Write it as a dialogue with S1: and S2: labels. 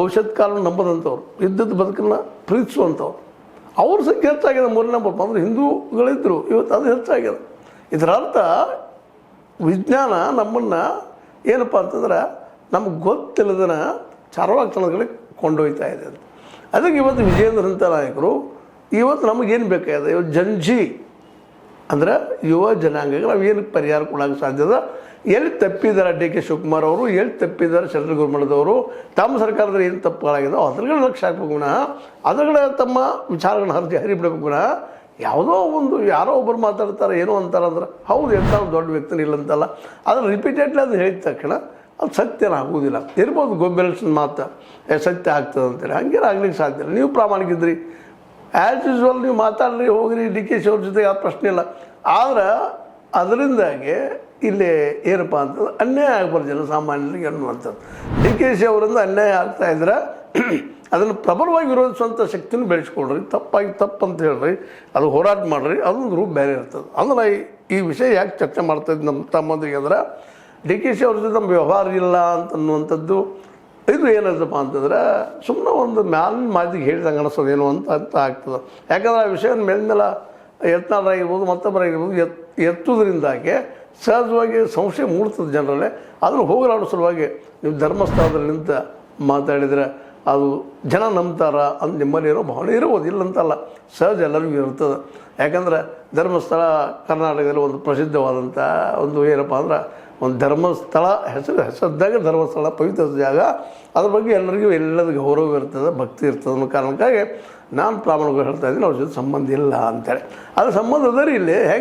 S1: ಭವಿಷ್ಯತ್ ಕಾಲ ನಂಬದಂಥವ್ರು, ಇದ್ದದ್ದು ಬದುಕನ್ನು ಪ್ರೀತಿಸುವಂಥವ್ರು, ಅವ್ರ ಸಂಖ್ಯೆ ಹೆಚ್ಚಾಗಿದೆ. 3ನೇ ನಂಬರ್ ಅಂದರೆ ಹಿಂದೂಗಳಿದ್ದರು, ಇವತ್ತು ಅದು ಹೆಚ್ಚಾಗಿದೆ. ಇದರ ಅರ್ಥ ವಿಜ್ಞಾನ ನಮ್ಮನ್ನು ಏನಪ್ಪ ಅಂತಂದ್ರೆ ನಮ್ಗೆ ಗೊತ್ತಿಲ್ಲದನ್ನ ಚಾರ್ವಾಕ್ತನಗಳಿಗೆ ಕೊಂಡೊಯ್ತಾ ಇದೆ ಅಂತ. ಅದಕ್ಕೆ ಇವತ್ತು ವಿಜಯೇಂದ್ರಂಥ ನಾಯಕರು ಇವತ್ತು ನಮಗೇನು ಬೇಕಾಗಿದೆ, ಇವತ್ತು ಜಂಜಿ ಅಂದರೆ ಯುವ ಜನಾಂಗಕ್ಕೆ ನಾವು ಏನಕ್ಕೆ ಪರಿಹಾರ ಕೊಡೋಕ್ಕೆ ಸಾಧ್ಯದ, ಎಲ್ಲಿ ತಪ್ಪಿದ್ದಾರೆ ಡಿ ಕೆ ಶಿವಕುಮಾರ್ ಅವರು, ಎಲ್ಲಿ ತಪ್ಪಿದ್ದಾರೆ ಶರಣ ಗುರುಮಠದವರು, ತಮ್ಮ ಸರ್ಕಾರದಲ್ಲಿ ಏನು ತಪ್ಪುಗಳಾಗಿದೆ ಅದ್ರಗಳ ಲಕ್ಷ್ಯ ಹಾಕ್ಬೇಕು ವಿನಃ ಅದ್ರಗಳ ತಮ್ಮ ವಿಚಾರಗಳನ್ನ ಹರಿಬಿಡ್ಬೇಕು ವಿನಃ ಯಾವುದೋ ಒಂದು ಯಾರೋ ಒಬ್ಬರು ಮಾತಾಡ್ತಾರೆ ಏನೋ ಅಂತಾರೆ ಅಂದ್ರೆ ಹೌದು ಎಂಥ ದೊಡ್ಡ ವ್ಯಕ್ತಿನ ಇಲ್ಲ ಅಂತಲ್ಲ, ಅದನ್ನು ರಿಪೀಟೆಡ್ಲಿ ಅದನ್ನು ಹೇಳಿದ ತಕ್ಷಣ ಅದು ಸತ್ಯನ ಆಗುವುದಿಲ್ಲ. ಇರ್ಬೋದು ಗೊಂಬೆಲ್ಸನ್ ಮಾತು ಸತ್ಯ ಆಗ್ತದೆ ಅಂತೇಳಿ, ಹಂಗೇನು ಆಗ್ಲಿಕ್ಕೆ ಸಾಧ್ಯ ಇಲ್ಲ. ನೀವು ಪ್ರಾಮಾಣಿಕಿದ್ರಿ, ಆ್ಯಸ್ ಯೂಸ್ವಲ್ ನೀವು ಮಾತಾಡ್ರಿ ಹೋಗ್ರಿ, ಡಿ ಕೆ ಶಿ ಅವ್ರ ಜೊತೆ ಯಾವ ಪ್ರಶ್ನೆ ಇಲ್ಲ. ಆದ್ರೆ ಅದರಿಂದಾಗಿ ಇಲ್ಲಿ ಏನಪ್ಪ ಅಂತಂದ್ರೆ ಅನ್ಯಾಯ ಆಗ್ಬಾರ್ದು ಜನಸಾಮಾನ್ಯರಿಗೆ ಅನ್ನುವಂಥದ್ದು. ಡಿ ಕೆ ಶಿ ಅವರಿಂದ ಅನ್ಯಾಯ ಆಗ್ತಾಯಿದ್ರೆ ಅದನ್ನು ಪ್ರಬಲವಾಗಿ ವಿರೋಧಿಸುವಂಥ ಶಕ್ತಿನೂ ಬೆಳೆಸ್ಕೊಳ್ರಿ, ತಪ್ಪು ಅಂತ ಹೇಳ್ರಿ, ಅದು ಹೋರಾಟ ಮಾಡಿರಿ, ಅದೊಂದು ರೂಪ ಬೇರೆ ಇರ್ತದೆ. ಅಂದ್ರೆ ಈ ವಿಷಯ ಯಾಕೆ ಚರ್ಚೆ ಮಾಡ್ತಾಯಿದ್ದು ನಮ್ಮ ತಮ್ಮಂದಿಗೆ ಅಂದ್ರೆ ಡಿ ಕೆ ಶಿ ಅವ್ರ ಜೊತೆ ನಮ್ಮ ವ್ಯವಹಾರ ಇಲ್ಲ ಅಂತನ್ನುವಂಥದ್ದು ಇದು ಏನಂತಪ್ಪ ಅಂತಂದ್ರೆ ಸುಮ್ಮನೆ ಒಂದು ಮ್ಯಾಲಿನ ಮಾತಿಗೆ ಹೇಳಿದಂಗೆ ಅನಿಸೋದೇನು ಅಂತ ಆಗ್ತದೆ. ಯಾಕಂದ್ರೆ ಆ ವಿಷಯ ಮೇಲ್ಮೇಲೆ ಯತ್ನಾಳರಾಗಿರ್ಬೋದು ಮತ್ತೊಬ್ಬರಾಗಿರ್ಬೋದು ಎತ್ತುವುದರಿಂದಾಗಿ ಸಹಜವಾಗಿ ಸಂಶಯ ಮೂಡ್ತದೆ ಜನರಲ್ಲೇ. ಅದನ್ನು ಹೋಗಲಾಡೋ ಸಲುವಾಗಿ ನೀವು ಧರ್ಮಸ್ಥಳದಲ್ಲಿ ನಿಂತ ಮಾತಾಡಿದರೆ ಅದು ಜನ ನಂಬ್ತಾರ ಅಂತ ನಿಮ್ಮಲ್ಲಿ ಏನೋ ಭಾವನೆ ಇರ್ಬೋದು, ಇಲ್ಲಂತಲ್ಲ, ಸಹಜ ಎಲ್ಲರಿಗೂ ಇರ್ತದೆ. ಯಾಕಂದ್ರೆ ಧರ್ಮಸ್ಥಳ ಕರ್ನಾಟಕದಲ್ಲಿ ಒಂದು ಪ್ರಸಿದ್ಧವಾದಂಥ ಒಂದು ಏನಪ್ಪ ಅಂದ್ರೆ ಒಂದು ಧರ್ಮಸ್ಥಳ ಹೆಸರಿದ್ದಾಗ ಧರ್ಮಸ್ಥಳ ಪವಿತ್ರ ಜಾಗ, ಅದ್ರ ಬಗ್ಗೆ ಎಲ್ಲರಿಗೂ ಎಲ್ಲದಕ್ಕೆ ಗೌರವ ಇರ್ತದೆ, ಭಕ್ತಿ ಇರ್ತದೆ ಅನ್ನೋ ಕಾರಣಕ್ಕಾಗಿ ನಾನು ಪ್ರಾಮಾಣಿಕವಾಗಿ ಹೇಳ್ತಾ ಇದ್ದೀನಿ ಅವ್ರ ಜೊತೆ ಸಂಬಂಧ ಇಲ್ಲ ಅಂತೇಳಿ. ಅದು ಸಂಬಂಧ ಅದ ರೀ ಇಲ್ಲಿ ಹೆಂಗೆ